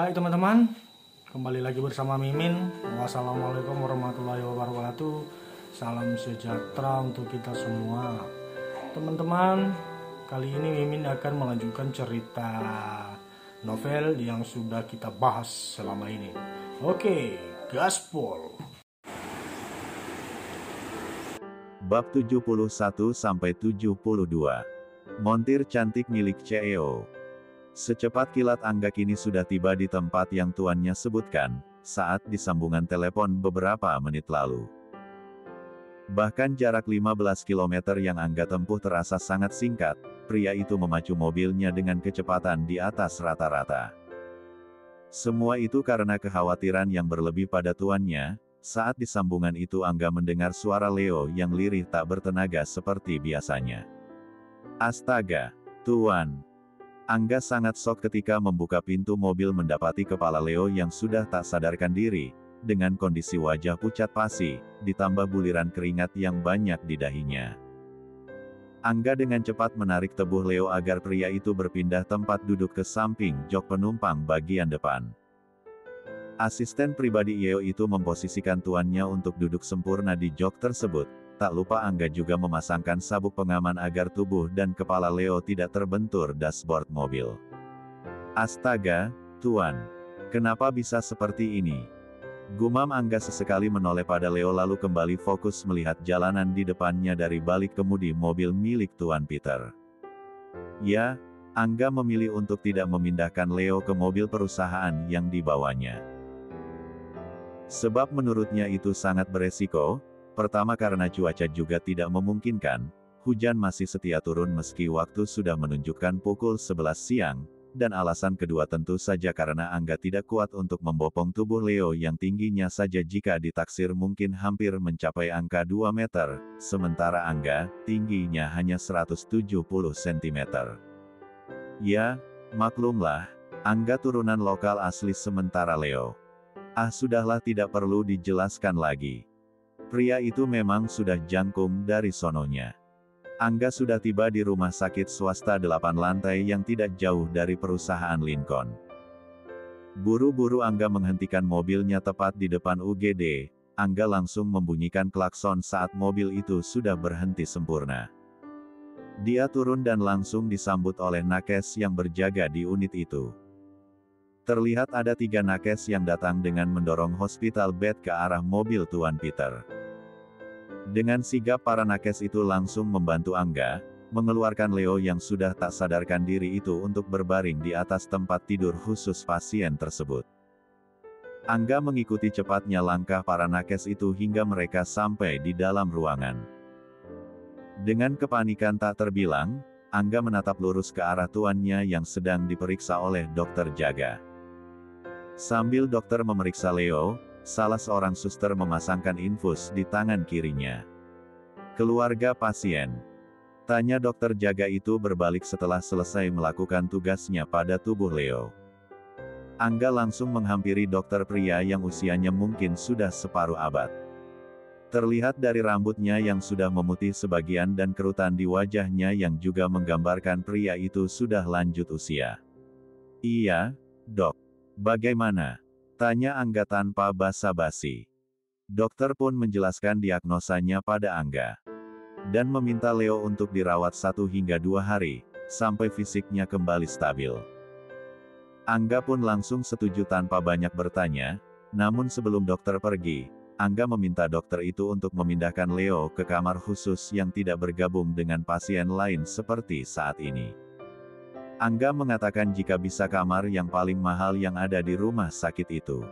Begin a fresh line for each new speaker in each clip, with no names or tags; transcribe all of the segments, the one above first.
Baik teman-teman, kembali lagi bersama Mimin. Wassalamualaikum warahmatullahi wabarakatuh. Salam sejahtera untuk kita semua. Teman-teman, kali ini Mimin akan melanjutkan cerita novel yang sudah kita bahas selama ini. Oke, gaspol.
Bab 71-72. Montir cantik milik CEO. Secepat kilat Angga kini sudah tiba di tempat yang tuannya sebutkan, saat di sambungan telepon beberapa menit lalu. Bahkan jarak 15 km yang Angga tempuh terasa sangat singkat, pria itu memacu mobilnya dengan kecepatan di atas rata-rata. Semua itu karena kekhawatiran yang berlebih pada tuannya. Saat di sambungan itu Angga mendengar suara Leo yang lirih tak bertenaga seperti biasanya. Astaga, Tuan! Angga sangat shock ketika membuka pintu mobil mendapati kepala Leo yang sudah tak sadarkan diri, dengan kondisi wajah pucat pasi, ditambah buliran keringat yang banyak di dahinya. Angga dengan cepat menarik tubuh Leo agar pria itu berpindah tempat duduk ke samping jok penumpang bagian depan. Asisten pribadi Leo itu memposisikan tuannya untuk duduk sempurna di jok tersebut. Tak lupa Angga juga memasangkan sabuk pengaman agar tubuh dan kepala Leo tidak terbentur dashboard mobil. Astaga, Tuan! Kenapa bisa seperti ini? Gumam Angga sesekali menoleh pada Leo lalu kembali fokus melihat jalanan di depannya dari balik kemudi mobil milik Tuan Peter. Ya, Angga memilih untuk tidak memindahkan Leo ke mobil perusahaan yang dibawanya. Sebab menurutnya itu sangat beresiko. Pertama karena cuaca juga tidak memungkinkan, hujan masih setia turun meski waktu sudah menunjukkan pukul 11 siang, dan alasan kedua tentu saja karena Angga tidak kuat untuk membopong tubuh Leo yang tingginya saja jika ditaksir mungkin hampir mencapai angka 2 meter, sementara Angga, tingginya hanya 170 cm. Ya, maklumlah, Angga turunan lokal asli sementara Leo. Ah sudahlah tidak perlu dijelaskan lagi. Pria itu memang sudah jangkung dari sononya. Angga sudah tiba di rumah sakit swasta 8 lantai yang tidak jauh dari perusahaan Lincoln. Buru-buru Angga menghentikan mobilnya tepat di depan UGD, Angga langsung membunyikan klakson saat mobil itu sudah berhenti sempurna. Dia turun dan langsung disambut oleh nakes yang berjaga di unit itu. Terlihat ada 3 nakes yang datang dengan mendorong hospital bed ke arah mobil Tuan Peter. Dengan sigap para nakes itu langsung membantu Angga, mengeluarkan Leo yang sudah tak sadarkan diri itu untuk berbaring di atas tempat tidur khusus pasien tersebut. Angga mengikuti cepatnya langkah para nakes itu hingga mereka sampai di dalam ruangan. Dengan kepanikan tak terbilang, Angga menatap lurus ke arah tuannya yang sedang diperiksa oleh dokter jaga. Sambil dokter memeriksa Leo, salah seorang suster memasangkan infus di tangan kirinya. Keluarga pasien. Tanya dokter jaga itu berbalik setelah selesai melakukan tugasnya pada tubuh Leo. Angga langsung menghampiri dokter pria yang usianya mungkin sudah separuh abad. Terlihat dari rambutnya yang sudah memutih sebagian dan kerutan di wajahnya yang juga menggambarkan pria itu sudah lanjut usia. Iya, dok. Bagaimana? Tanya Angga tanpa basa-basi. Dokter pun menjelaskan diagnosanya pada Angga. Dan meminta Leo untuk dirawat 1 hingga 2 hari, sampai fisiknya kembali stabil. Angga pun langsung setuju tanpa banyak bertanya, namun sebelum dokter pergi, Angga meminta dokter itu untuk memindahkan Leo ke kamar khusus yang tidak bergabung dengan pasien lain seperti saat ini. Angga mengatakan jika bisa kamar yang paling mahal yang ada di rumah sakit itu.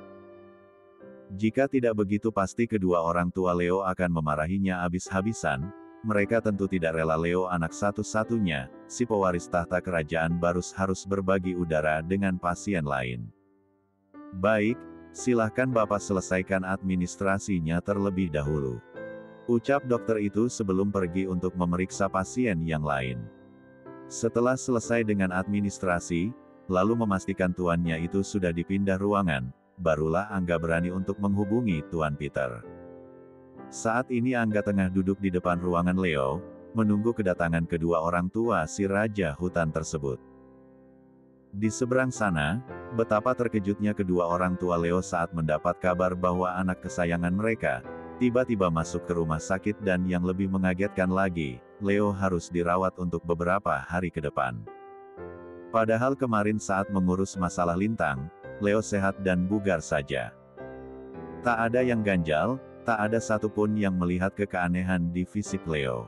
Jika tidak begitu pasti kedua orang tua Leo akan memarahinya habis-habisan, mereka tentu tidak rela Leo anak satu-satunya, si pewaris tahta kerajaan harus berbagi udara dengan pasien lain. Baik, silahkan Bapak selesaikan administrasinya terlebih dahulu. Ucap dokter itu sebelum pergi untuk memeriksa pasien yang lain. Setelah selesai dengan administrasi, lalu memastikan tuannya itu sudah dipindah ruangan, barulah Angga berani untuk menghubungi Tuan Peter. Saat ini Angga tengah duduk di depan ruangan Leo, menunggu kedatangan kedua orang tua si Raja Hutan tersebut. Di seberang sana, Betapa terkejutnya kedua orang tua Leo saat mendapat kabar bahwa anak kesayangan mereka tiba-tiba masuk ke rumah sakit, dan yang lebih mengagetkan lagi, Leo harus dirawat untuk beberapa hari ke depan. Padahal kemarin saat mengurus masalah Lintang, Leo sehat dan bugar saja. Tak ada yang ganjal, tak ada satupun yang melihat keanehan di fisik Leo.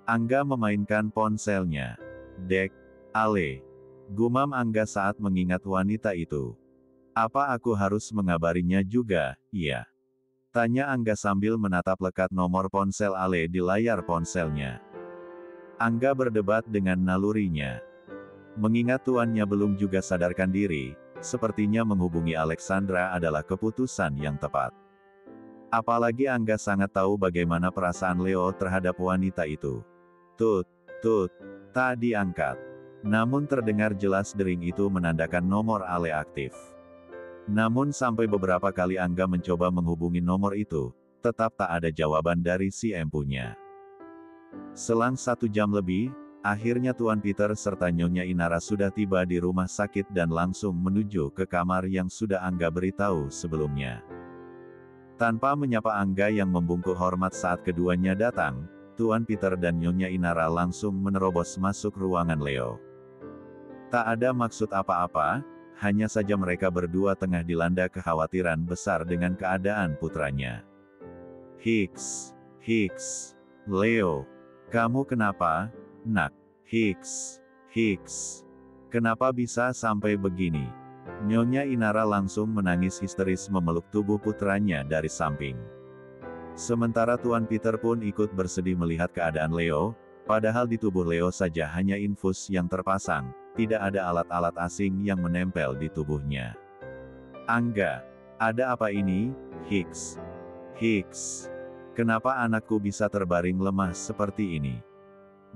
Angga memainkan ponselnya. Dek, Ale. Gumam Angga saat mengingat wanita itu. Apa aku harus mengabarinya juga, iya? Tanya Angga sambil menatap lekat nomor ponsel Ale di layar ponselnya. Angga berdebat dengan nalurinya. Mengingat tuannya belum juga sadarkan diri, sepertinya menghubungi Alexandra adalah keputusan yang tepat. Apalagi Angga sangat tahu bagaimana perasaan Leo terhadap wanita itu. Tut, tak diangkat. Namun terdengar jelas dering itu menandakan nomor Ale aktif. Namun sampai beberapa kali Angga mencoba menghubungi nomor itu, tetap tak ada jawaban dari si empunya. Selang 1 jam lebih, akhirnya Tuan Peter serta Nyonya Inara sudah tiba di rumah sakit dan langsung menuju ke kamar yang sudah Angga beritahu sebelumnya. Tanpa menyapa Angga yang membungkuk hormat saat keduanya datang, Tuan Peter dan Nyonya Inara langsung menerobos masuk ruangan Leo. Tak ada maksud apa-apa, hanya saja mereka berdua tengah dilanda kekhawatiran besar dengan keadaan putranya. Hicks, Leo, kamu kenapa, nak? Hicks, kenapa bisa sampai begini? Nyonya Inara langsung menangis histeris memeluk tubuh putranya dari samping. Sementara Tuan Peter pun ikut bersedih melihat keadaan Leo, padahal di tubuh Leo saja hanya infus yang terpasang, tidak ada alat-alat asing yang menempel di tubuhnya. Angga, ada apa ini, Hicks? Kenapa anakku bisa terbaring lemah seperti ini?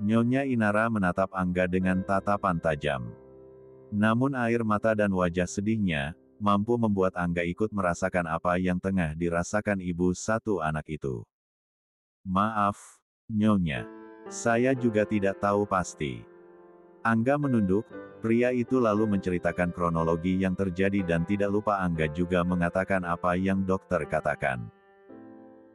Nyonya Inara menatap Angga dengan tatapan tajam. Namun air mata dan wajah sedihnya, mampu membuat Angga ikut merasakan apa yang tengah dirasakan ibu satu anak itu. Maaf, Nyonya. Saya juga tidak tahu pasti. Angga menunduk, pria itu lalu menceritakan kronologi yang terjadi dan tidak lupa Angga juga mengatakan apa yang dokter katakan.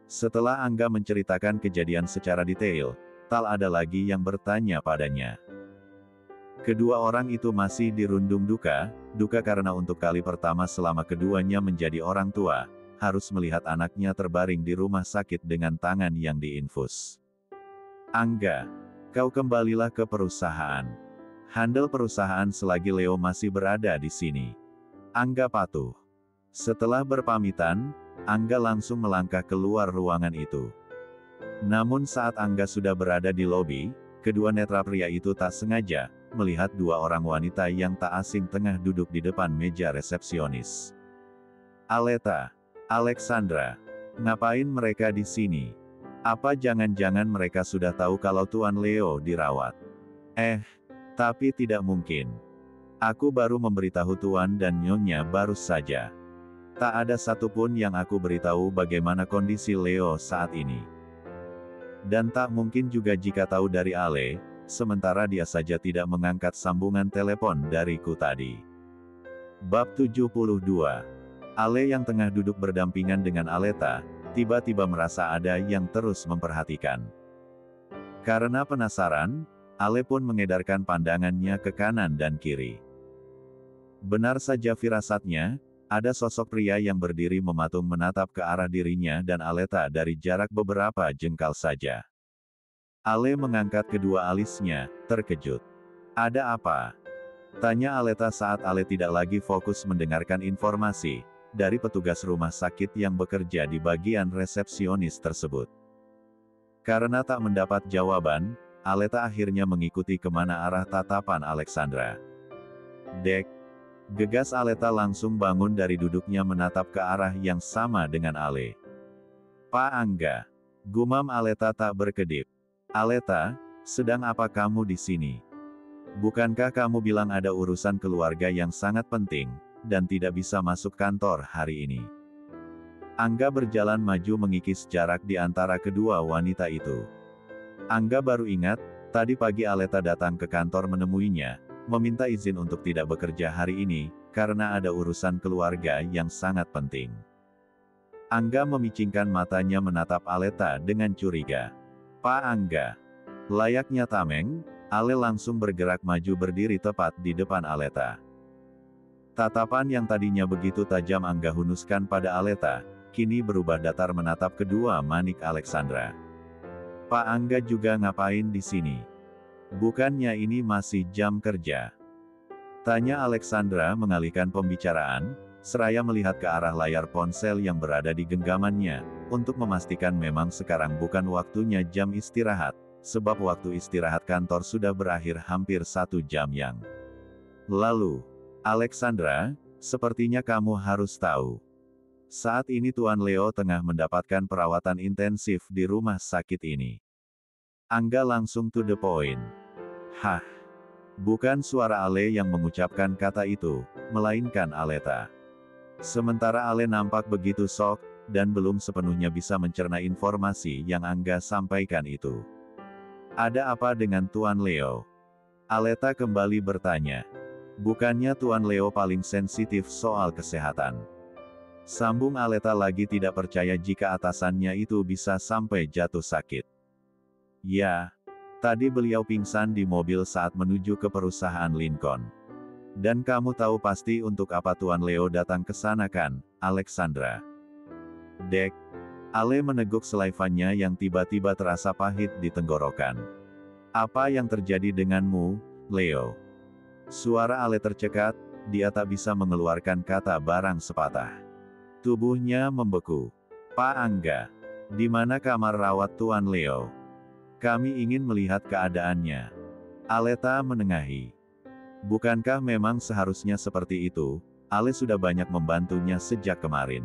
Setelah Angga menceritakan kejadian secara detail, tak ada lagi yang bertanya padanya. Kedua orang itu masih dirundung duka karena untuk kali pertama selama keduanya menjadi orang tua, harus melihat anaknya terbaring di rumah sakit dengan tangan yang diinfus. Angga, kau kembalilah ke perusahaan. Handle perusahaan selagi Leo masih berada di sini. Angga patuh. Setelah berpamitan, Angga langsung melangkah keluar ruangan itu. Namun saat Angga sudah berada di lobi, kedua netra pria itu tak sengaja melihat dua orang wanita yang tak asing tengah duduk di depan meja resepsionis. Aleta, Alexandra, ngapain mereka di sini? Apa jangan-jangan mereka sudah tahu kalau Tuan Leo dirawat? Tapi tidak mungkin. Aku baru memberitahu Tuan dan Nyonya baru saja. Tak ada satupun yang aku beritahu bagaimana kondisi Leo saat ini. Dan tak mungkin juga jika tahu dari Ale, sementara dia saja tidak mengangkat sambungan telepon dariku tadi. Bab 72. Ale yang tengah duduk berdampingan dengan Aleta, tiba-tiba merasa ada yang terus memperhatikan. Karena penasaran, Ale pun mengedarkan pandangannya ke kanan dan kiri. Benar saja firasatnya, ada sosok pria yang berdiri mematung menatap ke arah dirinya dan Aleta dari jarak beberapa jengkal saja. Ale mengangkat kedua alisnya, terkejut. Ada apa? Tanya Aleta saat Ale tidak lagi fokus mendengarkan informasi dari petugas rumah sakit yang bekerja di bagian resepsionis tersebut. Karena tak mendapat jawaban, Aleta akhirnya mengikuti kemana arah tatapan Alexandra. Dek, gegas Aleta langsung bangun dari duduknya menatap ke arah yang sama dengan Ale. Pak Angga, gumam Aleta tak berkedip. Aleta, sedang apa kamu di sini? Bukankah kamu bilang ada urusan keluarga yang sangat penting, dan tidak bisa masuk kantor hari ini? Angga berjalan maju mengikis jarak di antara kedua wanita itu. Angga baru ingat, tadi pagi Aleta datang ke kantor menemuinya, meminta izin untuk tidak bekerja hari ini, karena ada urusan keluarga yang sangat penting. Angga memicingkan matanya menatap Aleta dengan curiga. Pak Angga. Layaknya tameng, Ale langsung bergerak maju berdiri tepat di depan Aleta. Tatapan yang tadinya begitu tajam Angga hunuskan pada Aleta, kini berubah datar menatap kedua manik Alexandra. Pak Angga juga ngapain di sini? Bukannya ini masih jam kerja? Tanya Alexandra mengalihkan pembicaraan, seraya melihat ke arah layar ponsel yang berada di genggamannya, untuk memastikan memang sekarang bukan waktunya jam istirahat, sebab waktu istirahat kantor sudah berakhir hampir 1 jam yang lalu. Alexandra, sepertinya kamu harus tahu. Saat ini Tuan Leo tengah mendapatkan perawatan intensif di rumah sakit ini. Angga langsung to the point. Hah? Bukan suara Ale yang mengucapkan kata itu, melainkan Aleta. Sementara Ale nampak begitu shock, dan belum sepenuhnya bisa mencerna informasi yang Angga sampaikan itu. Ada apa dengan Tuan Leo? Aleta kembali bertanya. Bukannya Tuan Leo paling sensitif soal kesehatan? Sambung Aleta lagi tidak percaya jika atasannya itu bisa sampai jatuh sakit. Ya, tadi beliau pingsan di mobil saat menuju ke perusahaan Lincoln. Dan kamu tahu pasti untuk apa Tuan Leo datang ke sana kan, Alexandra? Dek. Ale meneguk selaifannya yang tiba-tiba terasa pahit di tenggorokan. Apa yang terjadi denganmu, Leo? Suara Ale tercekat, dia tak bisa mengeluarkan kata barang sepatah. Tubuhnya membeku. Pak Angga. Di mana kamar rawat Tuan Leo? Kami ingin melihat keadaannya. Aleta menengahi. Bukankah memang seharusnya seperti itu? Ale sudah banyak membantunya sejak kemarin.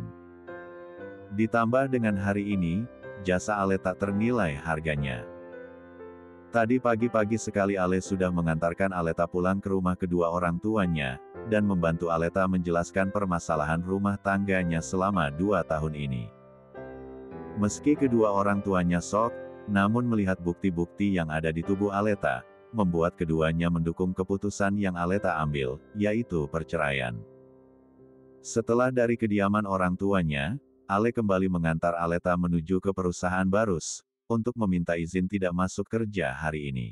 Ditambah dengan hari ini, jasa Ale tak ternilai harganya. Tadi pagi-pagi sekali Ale sudah mengantarkan Aleta pulang ke rumah kedua orang tuanya, dan membantu Aleta menjelaskan permasalahan rumah tangganya selama 2 tahun ini. Meski kedua orang tuanya shock, namun melihat bukti-bukti yang ada di tubuh Aleta, membuat keduanya mendukung keputusan yang Aleta ambil, yaitu perceraian. Setelah dari kediaman orang tuanya, Ale kembali mengantar Aleta menuju ke perusahaan Barus, untuk meminta izin tidak masuk kerja hari ini.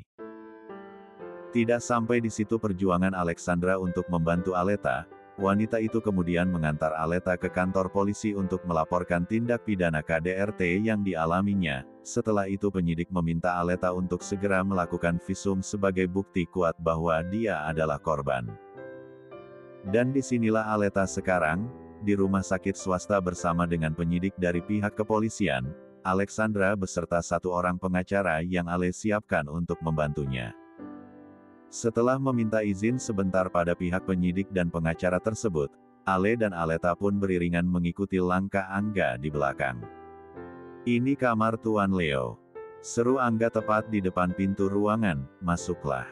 Tidak sampai di situ perjuangan Alexandra untuk membantu Aleta, wanita itu kemudian mengantar Aleta ke kantor polisi untuk melaporkan tindak pidana KDRT yang dialaminya. Setelah itu penyidik meminta Aleta untuk segera melakukan visum sebagai bukti kuat bahwa dia adalah korban. Dan disinilah Aleta sekarang, di rumah sakit swasta bersama dengan penyidik dari pihak kepolisian, Alexandra beserta 1 orang pengacara yang Ale siapkan untuk membantunya. Setelah meminta izin sebentar pada pihak penyidik dan pengacara tersebut, Ale dan Aleta pun beriringan mengikuti langkah Angga di belakang. Ini kamar Tuan Leo. Seru Angga tepat di depan pintu ruangan, masuklah.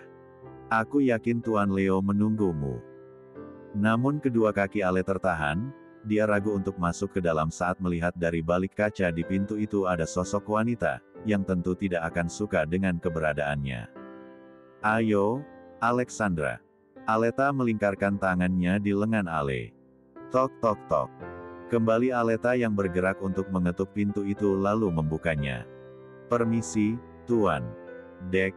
Aku yakin Tuan Leo menunggumu. Namun kedua kaki Ale tertahan, dia ragu untuk masuk ke dalam saat melihat dari balik kaca di pintu itu ada sosok wanita, yang tentu tidak akan suka dengan keberadaannya. Ayo, Alexandra. Aleta melingkarkan tangannya di lengan Ale. Tok tok tok. Kembali Aleta yang bergerak untuk mengetuk pintu itu lalu membukanya. Permisi, Tuan. Dek.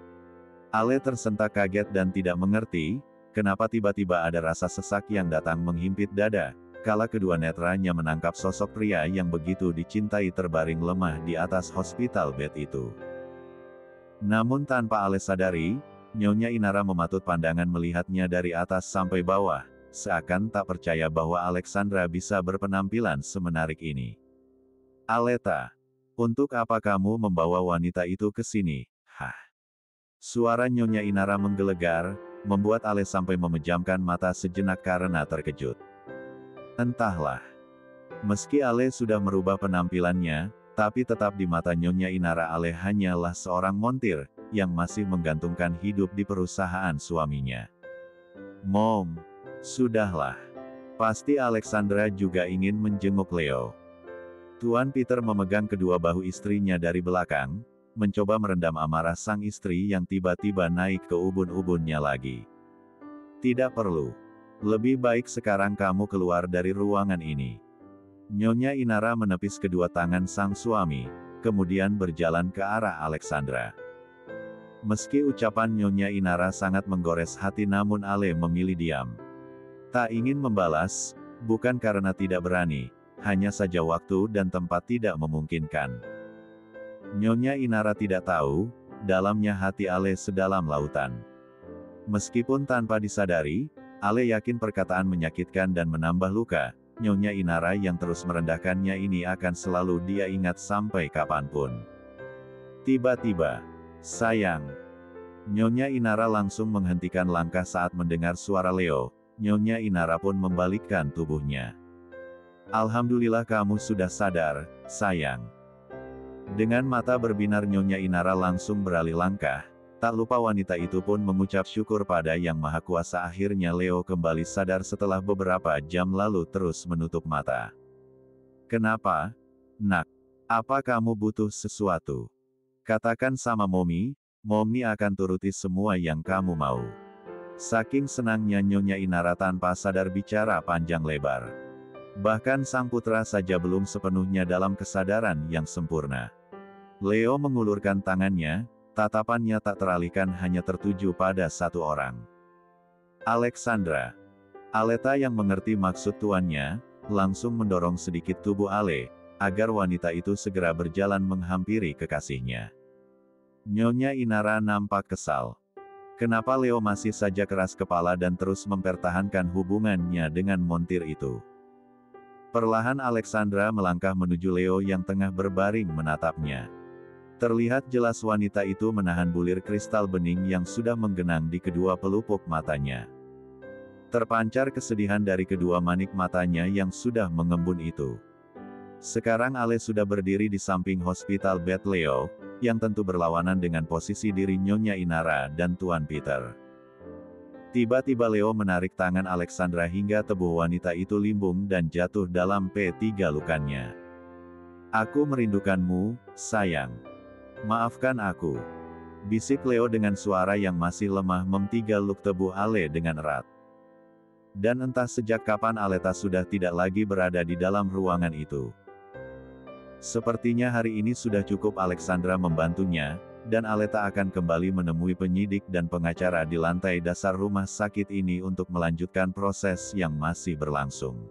Ale tersentak kaget dan tidak mengerti, kenapa tiba-tiba ada rasa sesak yang datang menghimpit dada, kala kedua netranya menangkap sosok pria yang begitu dicintai terbaring lemah di atas hospital bed itu. Namun tanpa Ale sadari, Nyonya Inara mematut pandangan melihatnya dari atas sampai bawah, seakan tak percaya bahwa Alexandra bisa berpenampilan semenarik ini. Aleta, untuk apa kamu membawa wanita itu ke sini? Hah? Suara Nyonya Inara menggelegar, membuat Ale sampai memejamkan mata sejenak karena terkejut. Entahlah. Meski Ale sudah merubah penampilannya, tapi tetap di mata Nyonya Inara Ale hanyalah seorang montir, yang masih menggantungkan hidup di perusahaan suaminya. Mom, sudahlah. Pasti Alexandra juga ingin menjenguk Leo. Tuan Peter memegang kedua bahu istrinya dari belakang, mencoba merendam amarah sang istri yang tiba-tiba naik ke ubun-ubunnya lagi. Tidak perlu. Lebih baik sekarang kamu keluar dari ruangan ini. Nyonya Inara menepis kedua tangan sang suami, kemudian berjalan ke arah Alexandra. Meski ucapan Nyonya Inara sangat menggores hati, namun Ale memilih diam. Tak ingin membalas, bukan karena tidak berani, hanya saja waktu dan tempat tidak memungkinkan. Nyonya Inara tidak tahu, dalamnya hati Ale sedalam lautan. Meskipun tanpa disadari, Ale yakin perkataan menyakitkan dan menambah luka. Nyonya Inara yang terus merendahkannya ini akan selalu dia ingat sampai kapanpun. Tiba-tiba, sayang. Nyonya Inara langsung menghentikan langkah saat mendengar suara Leo. Nyonya Inara pun membalikkan tubuhnya. Alhamdulillah kamu sudah sadar, sayang. Dengan mata berbinar Nyonya Inara langsung beralih langkah. Tak lupa wanita itu pun mengucap syukur pada Yang Maha Kuasa. Akhirnya Leo kembali sadar setelah beberapa jam lalu terus menutup mata. Kenapa, nak? Apa kamu butuh sesuatu? Katakan sama Mommy, Mommy akan turuti semua yang kamu mau. Saking senangnya Nyonya Inara tanpa sadar bicara panjang lebar. Bahkan sang putra saja belum sepenuhnya dalam kesadaran yang sempurna. Leo mengulurkan tangannya, tatapannya tak teralihkan hanya tertuju pada satu orang. Alexandra. Aleta yang mengerti maksud tuannya, langsung mendorong sedikit tubuh Ale, agar wanita itu segera berjalan menghampiri kekasihnya. Nyonya Inara nampak kesal. Kenapa Leo masih saja keras kepala dan terus mempertahankan hubungannya dengan montir itu? Perlahan Alexandra melangkah menuju Leo yang tengah berbaring menatapnya. Terlihat jelas wanita itu menahan bulir kristal bening yang sudah menggenang di kedua pelupuk matanya. Terpancar kesedihan dari kedua manik matanya yang sudah mengembun itu. Sekarang Ale sudah berdiri di samping hospital bed Leo, yang tentu berlawanan dengan posisi diri Nyonya Inara dan Tuan Peter. Tiba-tiba Leo menarik tangan Alexandra hingga tubuh wanita itu limbung dan jatuh dalam P3 lukannya. Aku merindukanmu, sayang. Maafkan aku. Bisik Leo dengan suara yang masih lemah memtigaluk tubuh Ale dengan erat. Dan entah sejak kapan Aleta sudah tidak lagi berada di dalam ruangan itu. Sepertinya hari ini sudah cukup Alexandra membantunya, dan Aleta akan kembali menemui penyidik dan pengacara di lantai dasar rumah sakit ini untuk melanjutkan proses yang masih berlangsung.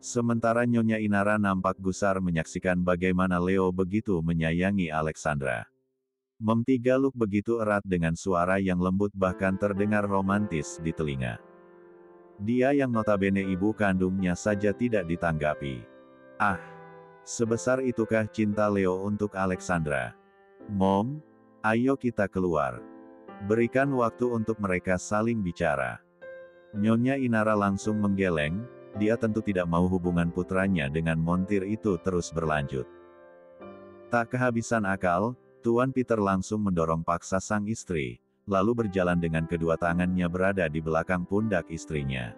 Sementara Nyonya Inara nampak gusar menyaksikan bagaimana Leo begitu menyayangi Alexandra. Memtigaluk begitu erat dengan suara yang lembut bahkan terdengar romantis di telinga. Dia yang notabene ibu kandungnya saja tidak ditanggapi. Ah! Sebesar itukah cinta Leo untuk Alexandra? Mom, ayo kita keluar. Berikan waktu untuk mereka saling bicara. Nyonya Inara langsung menggeleng, dia tentu tidak mau hubungan putranya dengan montir itu terus berlanjut. Tak kehabisan akal, Tuan Peter langsung mendorong paksa sang istri, lalu berjalan dengan kedua tangannya berada di belakang pundak istrinya.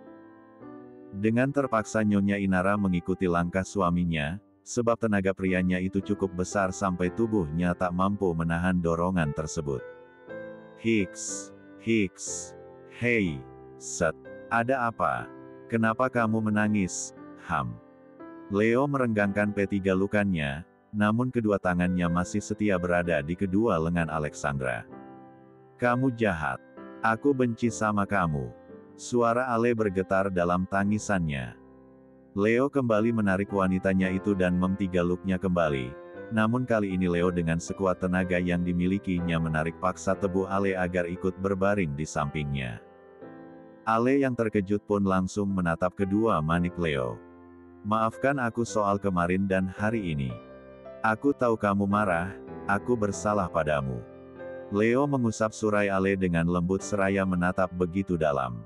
Dengan terpaksa Nyonya Inara mengikuti langkah suaminya, sebab tenaga prianya itu cukup besar sampai tubuhnya tak mampu menahan dorongan tersebut. Hicks, hei, set, ada apa? Kenapa kamu menangis, Ham? Leo merenggangkan P3 lukannya, namun kedua tangannya masih setia berada di kedua lengan Alexandra. Kamu jahat. Aku benci sama kamu. Suara Ale bergetar dalam tangisannya. Leo kembali menarik wanitanya itu dan memtigaluknya kembali. Namun kali ini Leo dengan sekuat tenaga yang dimilikinya menarik paksa tubuh Ale agar ikut berbaring di sampingnya. Ale yang terkejut pun langsung menatap kedua manik Leo. Maafkan aku soal kemarin dan hari ini. Aku tahu kamu marah, aku bersalah padamu. Leo mengusap surai Ale dengan lembut seraya menatap begitu dalam.